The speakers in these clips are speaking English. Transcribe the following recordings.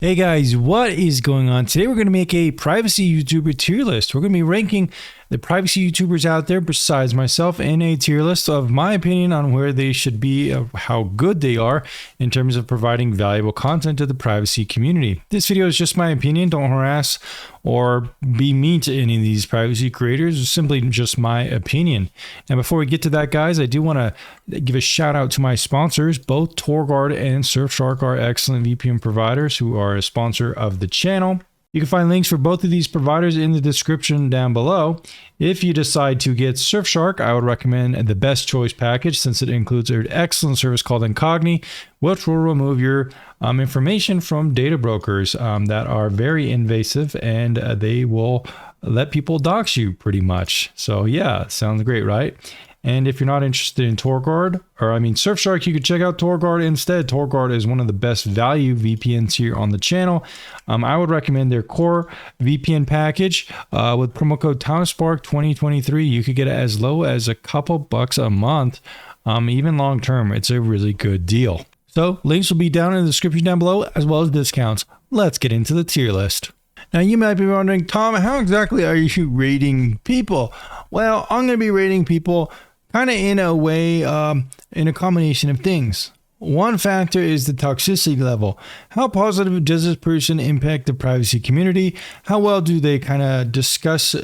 Hey guys, what is going on? Today we're going to make a privacy YouTuber tier list. We're going to be ranking the privacy YouTubers out there besides myself in a tier list of my opinion on where they should be, how good they are in terms of providing valuable content to the privacy community. This video is just my opinion. Don't harass or be mean to any of these privacy creators. It's simply just my opinion. And before we get to that, guys, I do want to give a shout out to my sponsors. Both TorGuard and Surfshark are excellent VPN providers who are a sponsor of the channel. You can find links for both of these providers in the description down below. If you decide to get Surfshark, I would recommend the best choice package since it includes an excellent service called Incogni, which will remove your information from data brokers that are very invasive, and they will let people dox you pretty much. So yeah, sounds great, right? And if you're not interested in Surfshark, you could check out TorGuard instead. TorGuard is one of the best value VPNs here on the channel. I would recommend their core VPN package with promo code TOWNSPARK2023. You could get it as low as a couple bucks a month, even long term. It's a really good deal. So links will be down in the description down below, as well as discounts. Let's get into the tier list. Now you might be wondering, Tom, how exactly are you rating people? Well, I'm going to be rating people kind of in a way, in a combination of things. One factor is the toxicity level. How positive does this person impact the privacy community? How well do they kind of discuss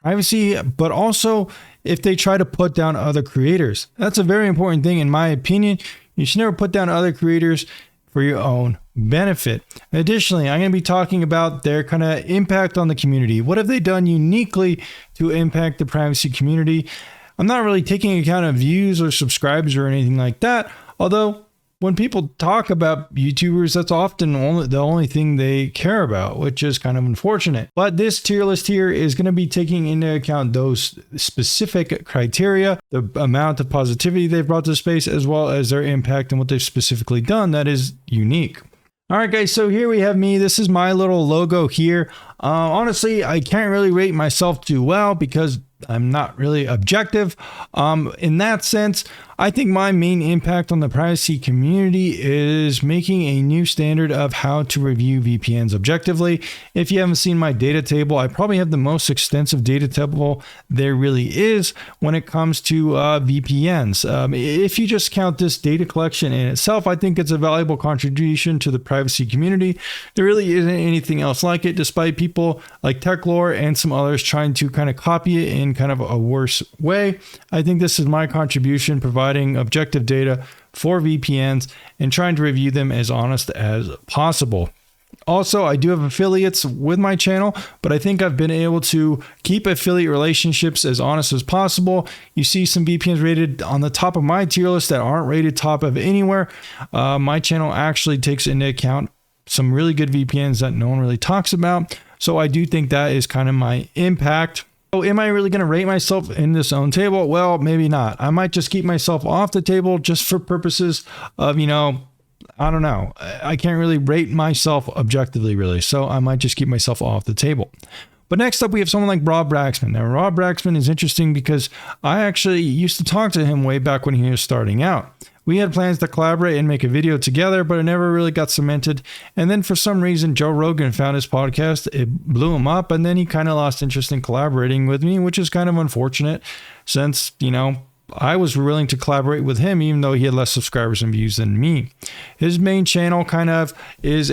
privacy, but also if they try to put down other creators? That's a very important thing in my opinion. You should never put down other creators for your own benefit. Additionally, I'm going to be talking about their kind of impact on the community. What have they done uniquely to impact the privacy community? I'm not really taking account of views or subscribers or anything like that. Although when people talk about YouTubers, that's often the only thing they care about, which is kind of unfortunate. But this tier list here is going to be taking into account those specific criteria, the amount of positivity they've brought to space, as well as their impact and what they've specifically done that is unique. All right, guys, so here we have me. This is my little logo here. Honestly, I can't really rate myself too well because I'm not really objective. In that sense, I think my main impact on the privacy community is making a new standard of how to review VPNs objectively. If you haven't seen my data table, I probably have the most extensive data table there really is when it comes to VPNs. If you just count this data collection in itself, I think it's a valuable contribution to the privacy community. There really isn't anything else like it, despite people like Techlore and some others trying to kind of copy it in kind of a worse way. I think this is my contribution, providing objective data for VPNs and trying to review them as honest as possible. Also, I do have affiliates with my channel, but I think I've been able to keep affiliate relationships as honest as possible. You see some VPNs rated on the top of my tier list that aren't rated top of anywhere. My channel actually takes into account some really good VPNs that no one really talks about. So I do think that is kind of my impact. So am I really going to rate myself in this own table? Well, maybe not. I might just keep myself off the table just for purposes of, I don't know. I can't really rate myself objectively, really. So I might just keep myself off the table. But next up, we have someone like Braxman. Now, Braxman is interesting because I actually used to talk to him way back when he was starting out. We had plans to collaborate and make a video together, but it never really got cemented. And then for some reason, Joe Rogan found his podcast. It blew him up, and then he kind of lost interest in collaborating with me, which is kind of unfortunate since, I was willing to collaborate with him, even though he had less subscribers and views than me. His main channel kind of is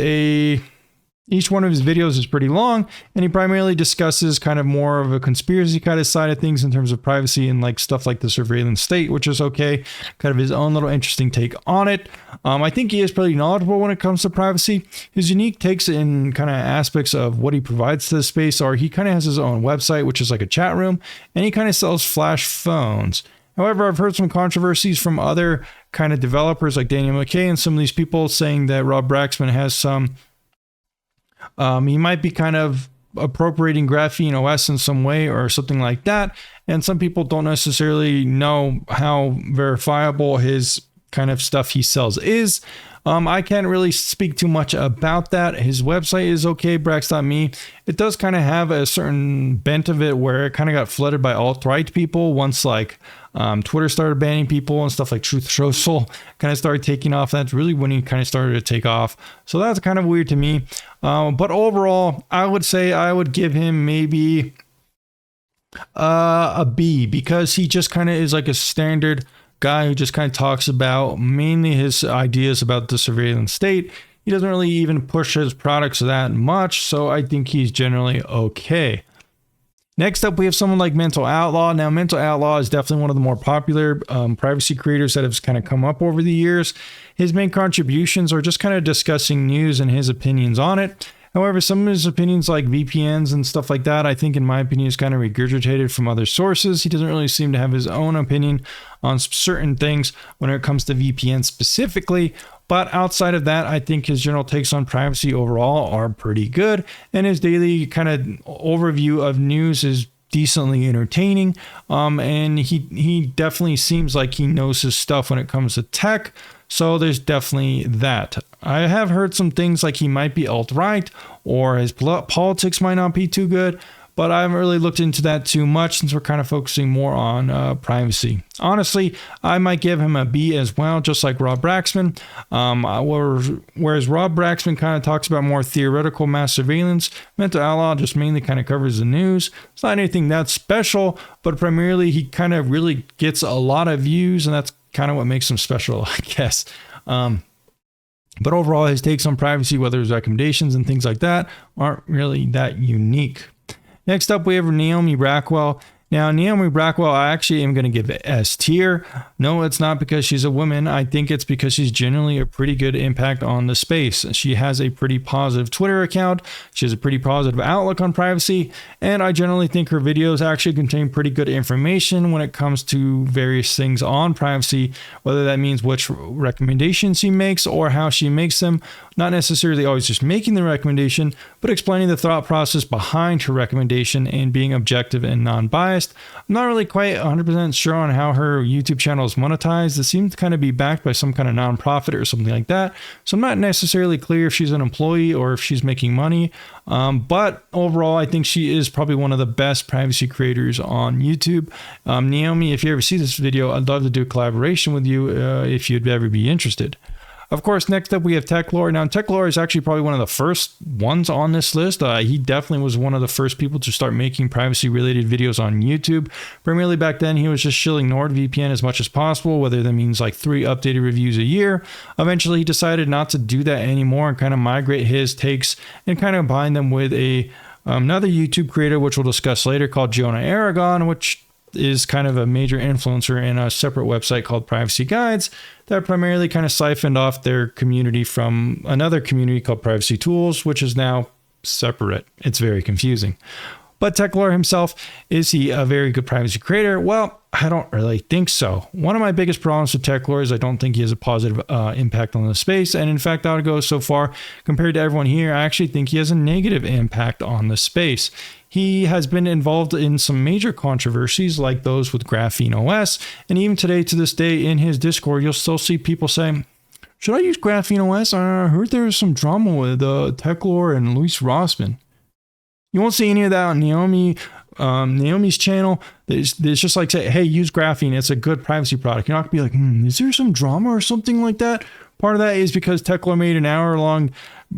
each one of his videos is pretty long, and he primarily discusses kind of more of a conspiracy kind of side of things in terms of privacy and like stuff like the surveillance state, which is okay. Kind of his own little interesting take on it. I think he is pretty knowledgeable when it comes to privacy. His unique takes in kind of aspects of what he provides to the space are he kind of has his own website, which is like a chat room, and he kind of sells flash phones. However, I've heard some controversies from other kind of developers like Daniel McKay and some of these people saying that Braxman has some he might be kind of appropriating Graphene OS in some way or something like that. And some people don't necessarily know how verifiable his kind of stuff he sells is. I can't really speak too much about that. His website is okay, Brax.me. It does kind of have a certain bent of it where it kind of got flooded by alt-right people once like Twitter started banning people and stuff like Truth Social kind of started taking off. That's really when he kind of started to take off. So that's kind of weird to me. But overall, I would say I would give him maybe a B, because he just kind of is like a standard guy who just kind of talks about mainly his ideas about the surveillance state. He doesn't really even push his products that much, so I think he's generally okay. Next up, we have someone like Mental Outlaw. Now, Mental Outlaw is definitely one of the more popular privacy creators that have kind of come up over the years. His main contributions are just kind of discussing news and his opinions on it. However, some of his opinions like VPNs and stuff like that, I think in my opinion is kind of regurgitated from other sources. He doesn't really seem to have his own opinion on certain things when it comes to VPN specifically. But outside of that, I think his general takes on privacy overall are pretty good. And his daily kind of overview of news is decently entertaining. And he definitely seems like he knows his stuff when it comes to tech. So there's definitely that. I have heard some things like he might be alt-right or his politics might not be too good, but I haven't really looked into that too much since we're kind of focusing more on privacy. Honestly, I might give him a B as well, just like Rob Braxman. Whereas Rob Braxman kind of talks about more theoretical mass surveillance, Mental Outlaw just mainly kind of covers the news. It's not anything that special, but primarily he kind of really gets a lot of views, and that's kind of what makes him special, I guess. But overall, his takes on privacy, whether it's recommendations and things like that, aren't really that unique. Next up, we have Naomi Brackwell. Now, Naomi Brackwell, I actually am going to give S tier. No, it's not because she's a woman. I think it's because she's generally a pretty good impact on the space. She has a pretty positive Twitter account. She has a pretty positive outlook on privacy. And I generally think her videos actually contain pretty good information when it comes to various things on privacy, whether that means which recommendations she makes or how she makes them. Not necessarily always just making the recommendation, but explaining the thought process behind her recommendation and being objective and non-biased. I'm not really quite 100% sure on how her YouTube channel is monetized. It seems to kind of be backed by some kind of nonprofit or something like that. So I'm not necessarily clear if she's an employee or if she's making money. But overall, I think she is probably one of the best privacy creators on YouTube. Naomi, if you ever see this video, I'd love to do a collaboration with you if you'd ever be interested. Of course, next up we have Techlore. Now, Techlore is actually probably one of the first ones on this list. He definitely was one of the first people to start making privacy-related videos on YouTube. Primarily back then, he was just shilling NordVPN as much as possible, whether that means like 3 updated reviews a year. Eventually, he decided not to do that anymore and kind of migrate his takes and kind of combine them with another YouTube creator, which we'll discuss later, called Jonah Aragon, which is kind of a major influencer in a separate website called Privacy Guides that primarily kind of siphoned off their community from another community called Privacy Tools, which is now separate. It's very confusing. But Techlore himself, is he a very good privacy creator? Well, I don't really think so. One of my biggest problems with Techlore is I don't think he has a positive impact on the space. And in fact, I would go so far, compared to everyone here, I actually think he has a negative impact on the space. He has been involved in some major controversies like those with Graphene OS. And even today, to this day, in his Discord, you'll still see people saying, should I use Graphene OS? I heard there was some drama with Techlore and Luis Rossmann. You won't see any of that on Naomi's channel. It's just like, say, hey, use Graphene. It's a good privacy product. You're not going to be like, is there some drama or something like that? Part of that is because Techlore made an hour-long,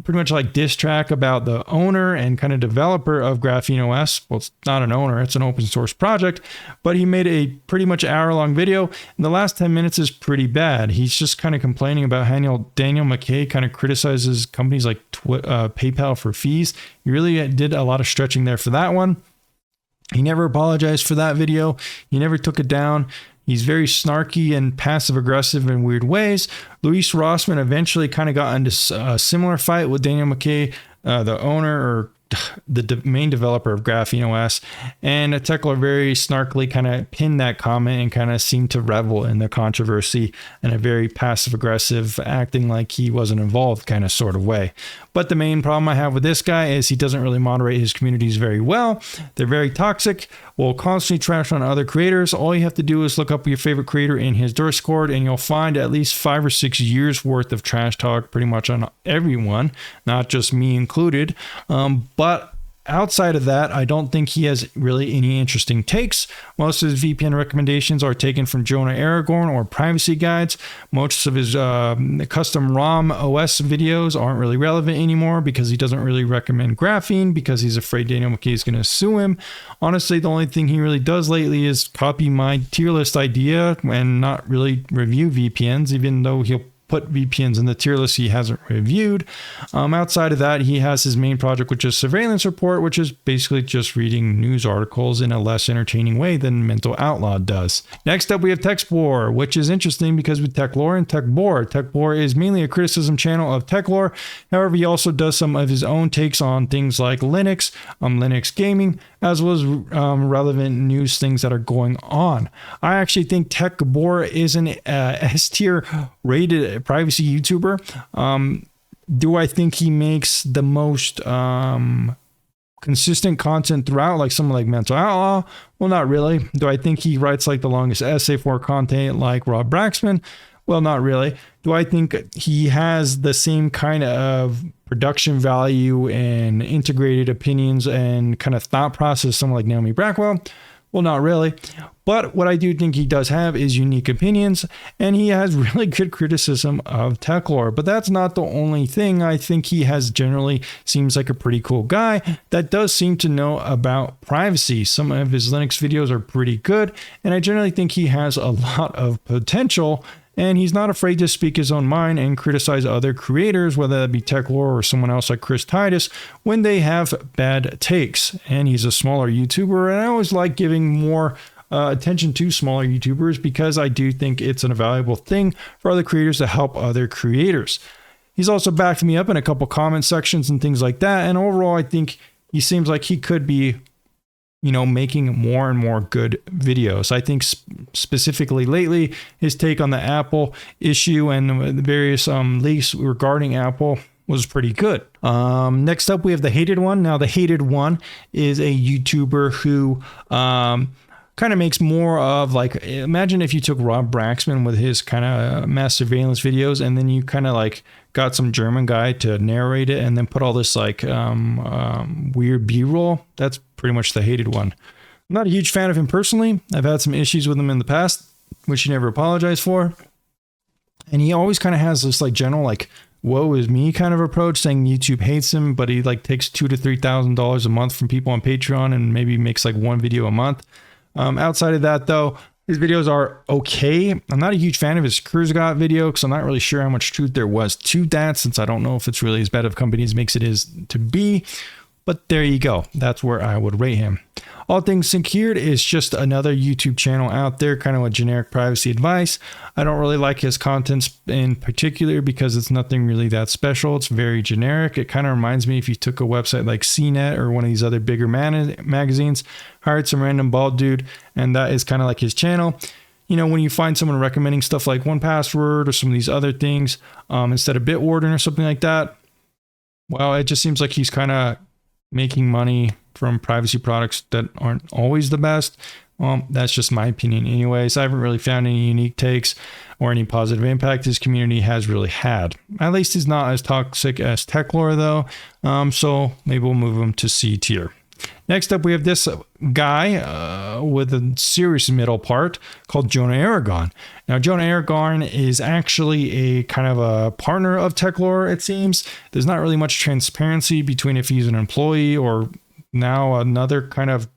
pretty much like diss track about the owner and kind of developer of Graphene OS. Well, it's not an owner, it's an open source project, but he made a pretty much hour-long video, and the last 10 minutes is pretty bad. He's just kind of complaining about how Daniel McKay kind of criticizes companies like PayPal for fees. He really did a lot of stretching there for that one. He never apologized for that video. He never took it down. He's very snarky and passive-aggressive in weird ways. Luis Rossmann eventually kind of got into a similar fight with Daniel McKay, the owner or the main developer of Graphene OS, and Techlore very snarkily kind of pinned that comment and kind of seemed to revel in the controversy in a very passive-aggressive, acting like he wasn't involved kind of sort of way. But the main problem I have with this guy is he doesn't really moderate his communities very well. They're very toxic, will constantly trash on other creators. All you have to do is look up your favorite creator in his Discord and you'll find at least 5 or 6 years worth of trash talk pretty much on everyone, not just me included. But outside of that, I don't think he has really any interesting takes. Most of his VPN recommendations are taken from Jonah Aragon or privacy guides. Most of his custom ROM OS videos aren't really relevant anymore because he doesn't really recommend graphene because he's afraid Daniel McKay is going to sue him. Honestly, the only thing he really does lately is copy my tier list idea and not really review VPNs, even though he'll put VPNs in the tier list he hasn't reviewed. Outside of that, he has his main project, which is Surveillance Report, which is basically just reading news articles in a less entertaining way than Mental Outlaw does. Next up, we have Techlore, which is interesting because with Techlore and Techlore is mainly a criticism channel of Techlore. However, he also does some of his own takes on things like Linux, Linux gaming, as well as relevant news things that are going on. I actually think Techlore is an S-tier rated privacy YouTuber. Do I think he makes the most consistent content throughout, like someone like Mental Outlaw? Well, not really. Do I think he writes like the longest essay for content like Rob Braxman? Well, not really. Do I think he has the same kind of production value and integrated opinions and kind of thought process as someone like Naomi Blackwell? Well, not really. But what I do think he does have is unique opinions, and he has really good criticism of Techlore. But that's not the only thing. I think he has generally seems like a pretty cool guy that does seem to know about privacy. Some of his Linux videos are pretty good, and I generally think he has a lot of potential. And he's not afraid to speak his own mind and criticize other creators, whether that be Techlore or someone else like Chris Titus, when they have bad takes. And he's a smaller YouTuber, and I always like giving more attention to smaller YouTubers because I do think it's a valuable thing for other creators to help other creators. He's also backed me up in a couple comment sections and things like that. And overall, I think he seems like he could be, making more and more good videos. I think specifically lately, his take on the Apple issue and the various leaks regarding Apple was pretty good. Next up, we have The Hated One. Now, The Hated One is a YouTuber who kind of makes more of like, imagine if you took Rob Braxman with his kind of mass surveillance videos and then you kind of like got some German guy to narrate it and then put all this like weird B-roll. That's pretty much The Hated One. I'm not a huge fan of him personally. I've had some issues with him in the past, which he never apologized for. And he always kind of has this like general like woe is me kind of approach, saying YouTube hates him, but he like takes $2,000 to $3,000 a month from people on Patreon and maybe makes like one video a month. Outside of that, though, his videos are okay. I'm not a huge fan of his Cruise Got video because I'm not really sure how much truth there was to that, since I don't know if it's really as bad of a company as makes it is to be. But there you go. That's where I would rate him. Allthingssecured is just another YouTube channel out there, kind of a generic privacy advice. I don't really like his content in particular because it's nothing really that special. It's very generic. It kind of reminds me if you took a website like CNET or one of these other bigger magazines, hired some random bald dude, and that is kind of like his channel. When you find someone recommending stuff like 1Password or some of these other things instead of Bitwarden or something like that, well, it just seems like he's kind of making money from privacy products that aren't always the best. Well, that's just my opinion anyways. I haven't really found any unique takes or any positive impact his community has really had. At least he's not as toxic as Techlore though. So maybe we'll move him to C tier. Next up, we have this guy with a serious middle part called Jonah Aragon. Now, Jonah Aragon is actually a kind of a partner of Techlore, it seems. There's not really much transparency between if he's an employee or now another kind of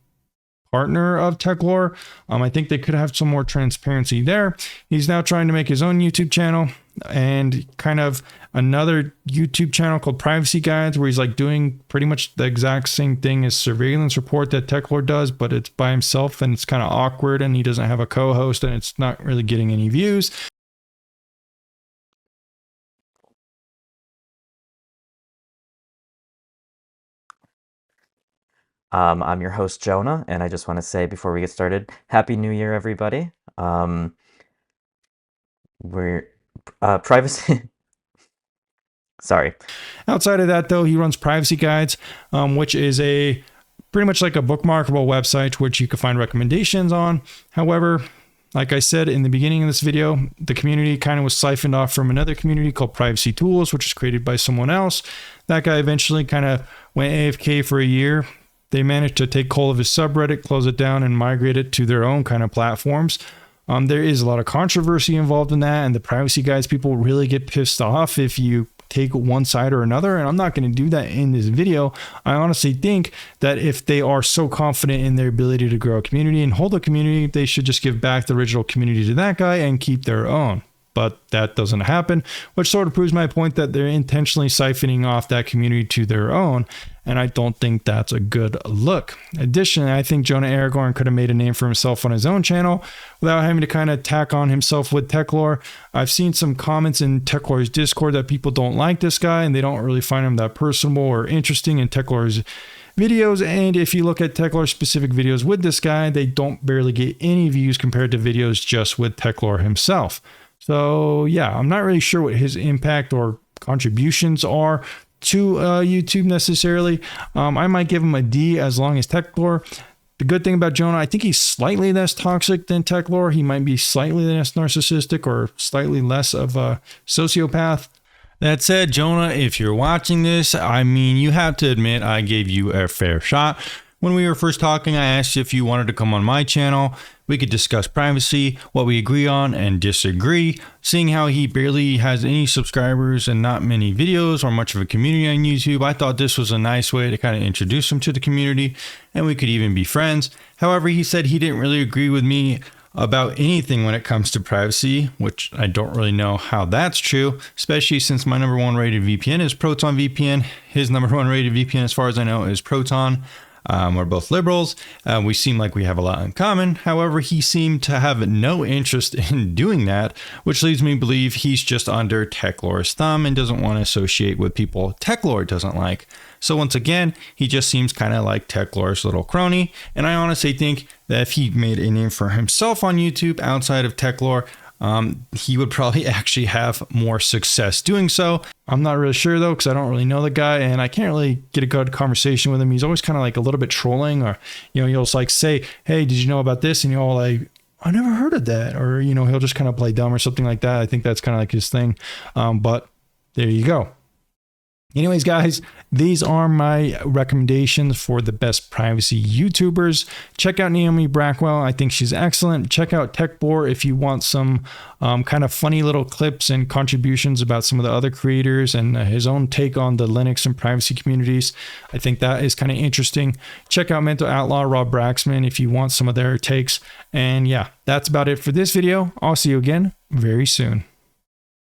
partner of Techlore. I think they could have some more transparency there. He's now trying to make his own YouTube channel and kind of another YouTube channel called Privacy Guides, where he's like doing pretty much the exact same thing as Surveillance Report that Techlore does, but it's by himself and it's kind of awkward and he doesn't have a co-host and it's not really getting any views. I'm your host, Jonah, and I just want to say before we get started, Happy New Year, everybody. We're privacy. Sorry. Outside of that, though, he runs Privacy Guides, which is a pretty much like a bookmarkable website which you can find recommendations on. However, like I said in the beginning of this video, the community kind of was siphoned off from another community called Privacy Tools, which was created by someone else. That guy eventually kind of went AFK for a year they managed to take hold of his subreddit, close it down, and migrate it to their own kind of platforms. There is a lot of controversy involved in that, and the privacy guys, people really get pissed off if you take one side or another, and I'm not going to do that in this video. I honestly think that if they are so confident in their ability to grow a community and hold a community, they should just give back the original community to that guy and keep their own. But that doesn't happen, which sort of proves my point that they're intentionally siphoning off that community to their own, and I don't think that's a good look. Additionally, I think Jonah Aragon could have made a name for himself on his own channel without having to kind of tack on himself with Techlore. I've seen some comments in Techlore's Discord that people don't like this guy and they don't really find him that personable or interesting in Techlore's videos, and if you look at Techlore specific videos with this guy, they don't barely get any views compared to videos just with Techlore himself. So yeah, I'm not really sure what his impact or contributions are to YouTube necessarily. I might give him a D as long as Techlore. The good thing about Jonah, I think he's slightly less toxic than Techlore. He might be slightly less narcissistic or slightly less of a sociopath. That said, Jonah, if you're watching this, I mean, you have to admit I gave you a fair shot. When we were first talking, I asked you if you wanted to come on my channel. We could discuss privacy, what we agree on and disagree. Seeing how he barely has any subscribers and not many videos or much of a community on YouTube, I thought this was a nice way to kind of introduce him to the community, and we could even be friends. However, he said he didn't really agree with me about anything when it comes to privacy, which I don't really know how that's true, especially since my number one rated VPN is Proton VPN. His number one rated VPN, as far as I know, is Proton. We're both liberals. We seem like we have a lot in common. However, he seemed to have no interest in doing that, which leads me to believe he's just under Techlore's thumb and doesn't want to associate with people Techlore doesn't like. So once again, he just seems kind of like Techlore's little crony. And I honestly think that if he made a name for himself on YouTube outside of Techlore, he would probably actually have more success doing so. I'm not really sure though, because I don't really know the guy and I can't really get a good conversation with him. He's always kind of like a little bit trolling, or, you know, he'll just like say, hey, did you know about this? And you're all like, I never heard of that. Or, you know, he'll just kind of play dumb or something like that. I think that's kind of like his thing. But there you go. Anyways, guys, these are my recommendations for the best privacy YouTubers. Check out Naomi Brackwell. I think she's excellent. Check out Techlore if you want some kind of funny little clips and contributions about some of the other creators and his own take on the Linux and privacy communities. I think that is kind of interesting. Check out Mental Outlaw, Rob Braxman, if you want some of their takes. And yeah, that's about it for this video. I'll see you again very soon.